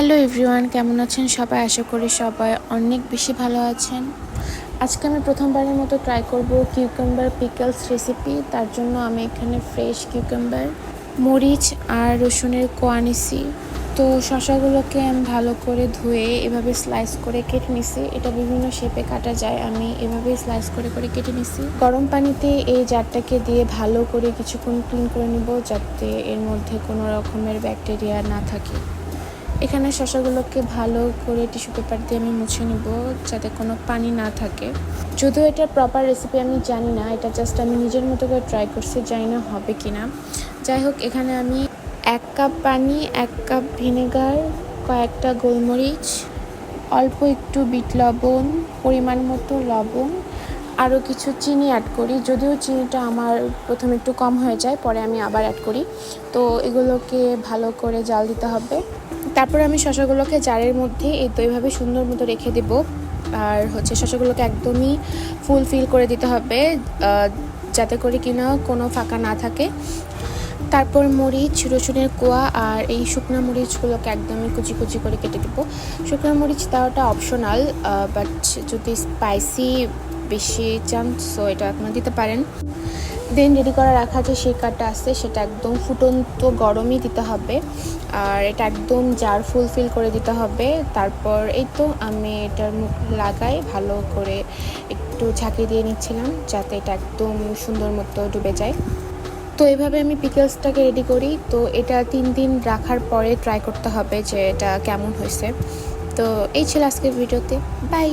Hello everyone, কেমন আছেন সবাই? আশা করি সবাই অনেক বেশি ভালো আছেন। আজকে আমি প্রথমবারের মতো ট্রাই করব কিউকাম্বার পিকলস রেসিপি। তার জন্য আমি এখানে ফ্রেশ কিউকাম্বার, মরিচ আর রসুনের কোয়া নিছি। তো শসাগুলোকে আমি ভালো করে ধুয়ে এভাবে স্লাইস করে কেটে নিছি। এটা বিভিন্ন শেপে কাটা যায়, আমি এভাবেই স্লাইস করে করে কেটে নিছি। গরম পানিতে এই জারটাকে দিয়ে ভালো করে কিছুক্ষণ ক্লিন করে নিব, যাতে এর মধ্যে কোনো রকমের ব্যাকটেরিয়া না থাকে। এখানে শসাগুলোকে ভালো করে টিস্যু পেপার দিয়ে আমি মুছে নিব, যাতে কোনো পানি না থাকে। যদিও এটা প্রপার রেসিপি আমি জানি না, এটা জাস্ট আমি নিজের মতো করে ট্রাই করছি, জানি না হবে কি না। যাই হোক, এখানে আমি 1 কাপ পানি, 1 কাপ ভিনেগার, কয়েকটা গোলমরিচ, অল্প একটু বিট লবণ, পরিমাণ মতো লবণ, আরও কিছু চিনি অ্যাড করি। যদিও চিনিটা আমার প্রথমে একটু কম হয়ে যায়, পরে আমি আবার অ্যাড করি। তো এগুলোকে ভালো করে জাল দিতে হবে। তারপরে আমি শসাগুলোকে জারের মধ্যে এইভাবে সুন্দর মতো রেখে দেব। আর শসাগুলোকে একদমই ফুলফিল করে দিতে হবে, যাতে করে কিনা কোনো ফাঁকা না থাকে। তারপর মরিচ, রসুনের কোয়া আর এই শুকনো মরিচগুলোকে একদমই কুচি কুচি করে কেটে দেবো। শুকনো মরিচ দেওয়াটা অপশনাল, বাট যদি স্পাইসি বেশি চান সো এটা আপনারা দিতে পারেন। দেন রেডি করা রাখা যে শেকারটা আছে সেটা একদম ফুটন্ত গরমই দিতে হবে, আর এটা একদম জার ফুলফিল করে দিতে হবে। তারপর এই তো আমি এটার মুখ লাগাই ভালো করে একটু ঝাঁকি দিয়ে নিচ্ছিলাম, যাতে এটা একদম সুন্দর মতো ডুবে যায়। তো এইভাবে আমি পিকলসটাকে রেডি করি। তো এটা 3 দিন রাখার পরে ট্রাই করতে হবে যে এটা কেমন হয়েছে। তো এই ছিল আজকের ভিডিওতে। বাই।